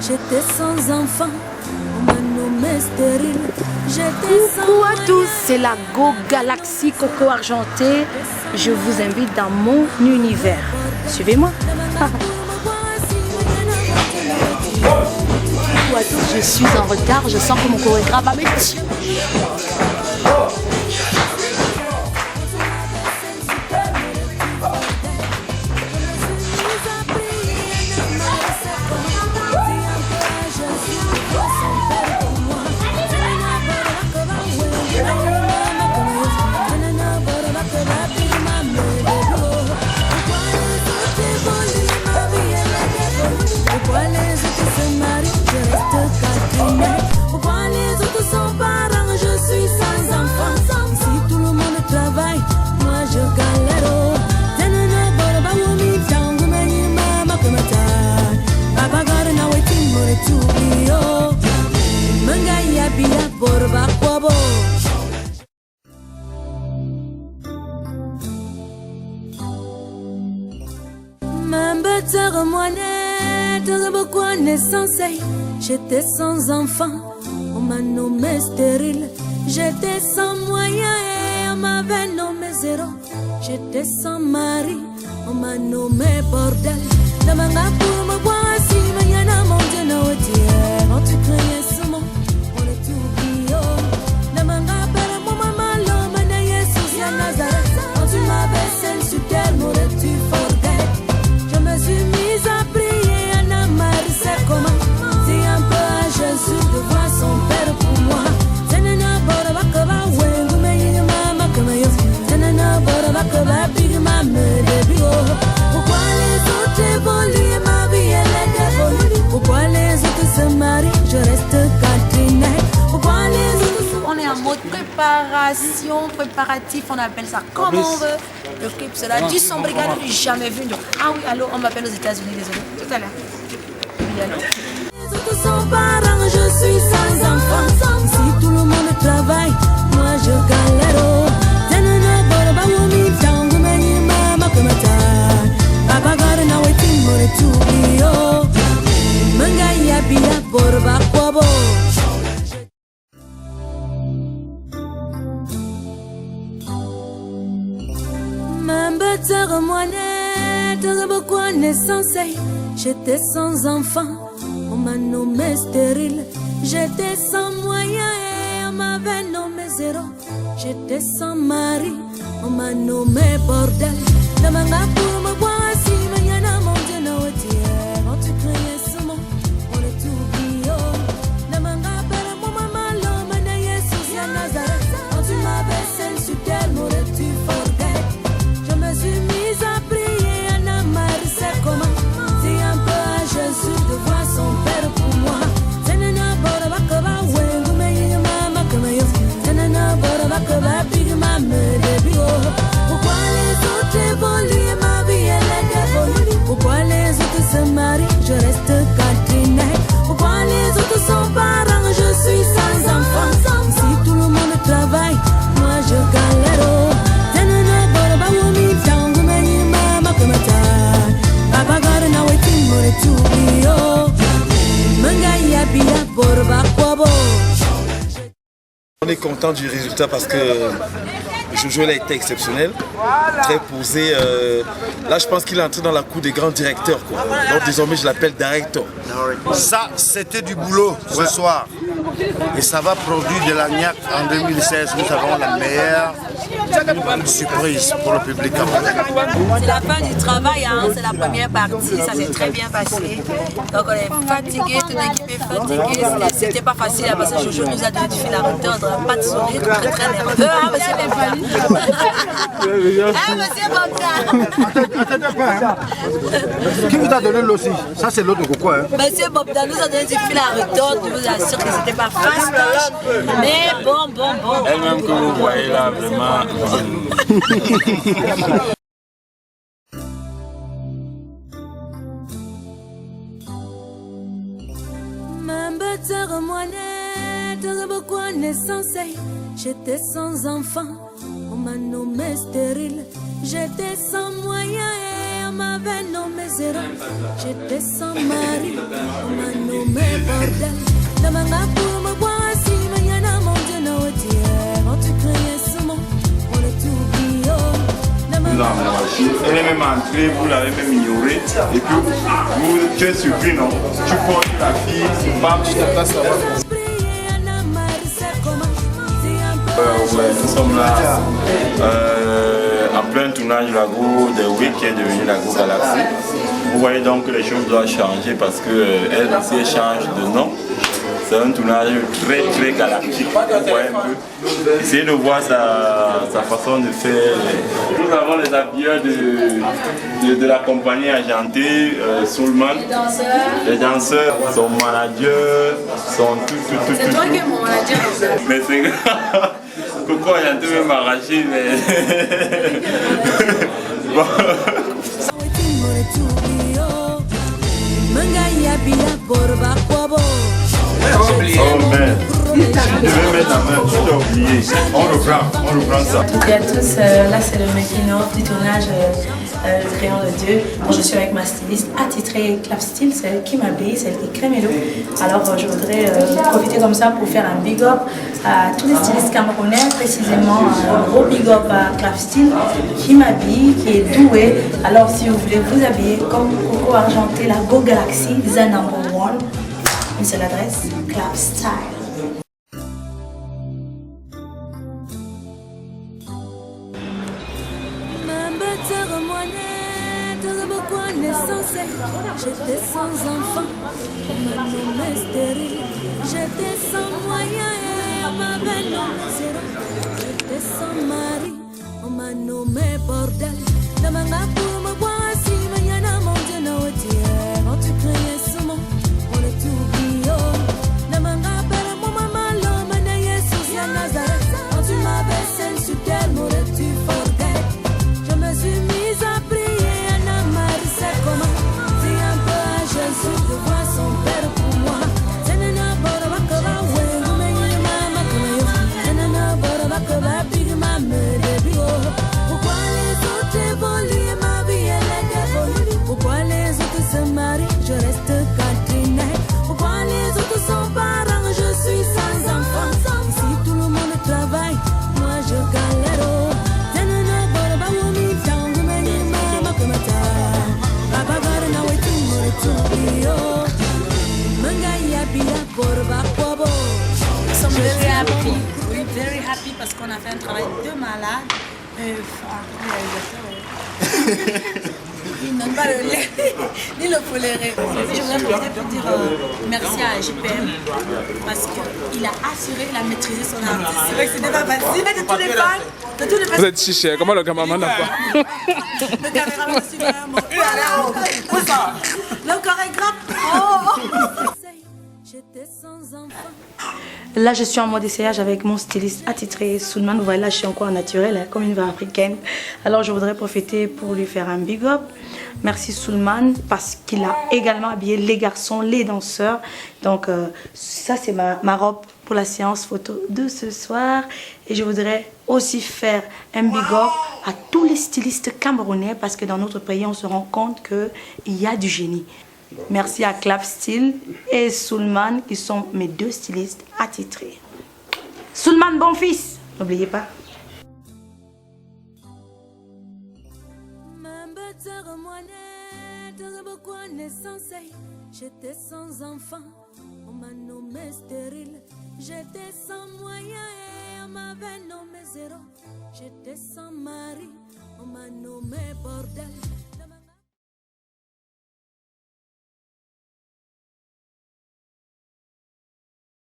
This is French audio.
J'étais sans enfant, on m'a nommé stérile. Coucou à tous, c'est la Go Galaxy Coco Argenté. Je vous invite dans mon univers. Suivez-moi. Coucou à tous, je suis en retard. Je sens que mon chorégraphe va me tuer. Pourquoi les autres sont parents, je suis sans enfant. Si tout le monde travaille, moi je galère. J'étais sans enfant, on m'a nommé stérile. J'étais sans moyens et on m'avait nommé zéro. J'étais sans mari, on m'a nommé bordel. Namanga pour me voir si mañana mon Dieu n'a oublié. Quand tu criais ce mot, on est oublié. Namanga para mon maman l'homme na Jesus ya Nazareth. Quand tu m'avais scène sur terre, m'aurais-tu forget? Je me suis mise à prier, Anna Marie, c'est comment? Jésus de voir son père pour moi. Tenena bora bakaba wengu meyi mama kama yo. Tenena bora bakaba big mama lebio. Pourquoi les autres évoluent, ma vie elle évolue. Pourquoi les autres se marient, je reste Catherine. Pourquoi les autres On est en mode préparation, préparatif, on appelle ça comme on veut. Le clip sera du son brigade, jamais vu. Ah oui, allô, on m'appelle aux États-Unis, désolé. Tout à l'heure. Oui, allô. Sans parents, je suis sans enfant. Si tout le monde travaille, moi je galère. Tenena borba wumi tangu meni mama kamata. Papa gare na waiting more to be yo. Manga ya biya borba kwabo. Mamba tara moine, tara bokwa naissance. J'étais sans enfant. On m'a nommé stérile, j'étais sans moyens et on m'avait nommé zéro. J'étais sans mari, on m'a nommé bordel. Namanga pour me voir si mañana mon Dieu n'a oublié. Quand tu criais ce mot, on est oublié. Namanga para mon maman l'homme na Jesus ya Nazareth. Quand tu m'avais scène sur terre, m'aurais-tu forget? Je me suis mise à prier, Anna Marie, c'est comment? Dis un peu à Jésus de voir son père pour moi. Tenena bora bakaba wengu meyi mama kama yo. Tenena bora bakaba big mama lebio. Pourquoi les autres évoluent, ma vie elle évolue. Pourquoi les autres se marient, je reste Catherine. Pourquoi les autres sont parents, je suis sans enfant. Si tout le monde travaille, moi je galère. Tenena bora bawumi tangu meyi mama kama ta. Papa gare na waiting more to be yo. On est content du résultat parce que Jojo a été exceptionnel, très posé. Là, je pense qu'il est entré dans la cour des grands directeurs, quoi. Donc désormais, je l'appelle directeur. Ça, c'était du boulot ce soir. Et ça va produire de la niaque en 2016. Nous avons la meilleure surprise pour le public. C'est la fin du travail, hein? C'est la première partie, ça s'est très bien passé. Donc on est fatigué, toute l'équipe est fatiguée. C'était pas facile parce que Jojo nous a donné du fil à retordre, pas de sourire, très très nerveux. Ah, monsieur Bobda! Ah, monsieur Bobda! Qui vous a donné l'eau aussi? Ça, c'est l'eau de coco. Hein? Monsieur Bobda nous a donné du fil à retordre, je vous assure que c'était pas facile. Mais bon. Elle-même que vous voyez là, vraiment. J'étais sans enfant, on m'a nommé stérile. J'étais sans moyens et on m'avait nommé zéro. J'étais sans mari, on m'a nommé bordel. Dans ma main pour me boire assis, mais y'en a mon Dieu, non, quand tu criais ce mot, on est tout bio. Elle est même entrée, vous l'avez même ignorée, et puis tu es surpris, non? Tu portes la fille, bam, tu te places là-bas. Nous sommes là en plein tournage Lago de Week qui est devenu Lago Galaxy. Vous voyez donc que les choses doivent changer parce qu'elle aussi change de nom. C'est un tournage très galactique. Vous voyez un peu. Essayez de voir sa façon de faire. Nous avons les habilleurs de la compagnie argentée, Soulman. Les danseurs, son manager, son tout. C'est toi qui es mon manager. Mais c'est grave. Coco argenté même arraché, mais. Bon. Oh man, tu devais mettre la main, tu t'as oublié. On reprend ça. Toutes et à tous, là c'est le making-of du tournage Rayon de Dieu. Bon, je suis avec ma styliste attitrée Clap Style, celle qui m'habille, celle qui crée mes looks. Alors je voudrais profiter comme ça pour faire un big up à tous les stylistes camerounais, précisément un gros big up à Clap Style qui m'habille, qui est doué. Alors si vous voulez vous habiller comme Coco Argenté, la Go Galaxy, the #1, une seule adresse, Clap Style. J'étais sans enfant, on m'a nommé stérile. J'étais sans moyens et on m'avait nommé zéro. J'étais sans mari, on m'a nommé bordel. Dans ma main pour me boire assis, mais y'en a mon Dieu, non, quand tu criais ce mot, on est tout bio. Dans ma main, père, mon maman, l'homme, n'est sous la Nazareth. Quand tu m'avais scène sur terre, m'aurais-tu forget? Je me suis mise à prier, Anna Marie, c'est comment? Jésus de voir son père pour moi. Senana bora bakaba wengu menyi mama kamayo. Senana bora bakaba big mama baby oh. Pourquoi les autres évoluent et ma vie elle est dévolue? Pourquoi les autres se marient, je reste cantinée? Pourquoi les autres sont parents, je suis sans enfant? Ici tout le monde travaille, moi je galère oh. Senana bora bawumi tangu menyi mama kamata. Baba gara na wetu moretu. Nous sommes very happy parce qu'on a fait un travail de malade. Il donne pas le lait, ni le poléré. Je voudrais profiter pour dire merci à JPM parce qu'il a assuré, il a maîtrisé son artiste. C'est vrai que c'était pas facile, mais de tous les fans, Vous êtes chiché, comment le cameraman n'a pas? Le caméraman aussi, vraiment. Le chorégraphe. Là, je suis en mode essayage avec mon styliste attitré Soulman. Vous voyez, là, je suis encore naturelle, hein, comme une vraie africaine. Alors, je voudrais profiter pour lui faire un big up. Merci Soulman, parce qu'il a également habillé les garçons, les danseurs. Donc, ça, c'est ma robe pour la séance photo de ce soir. Et je voudrais aussi faire un big up à tous les stylistes camerounais, parce que dans notre pays, on se rend compte qu'il y a du génie. Merci à Clap Style et Soulman qui sont mes deux stylistes attitrés. Soulman, bon fils, n'oubliez pas. J'étais sans enfant, on m'a nommé stérile. J'étais sans moyens et on m'avait nommé zéro. J'étais sans mari, on m'a nommé bordel.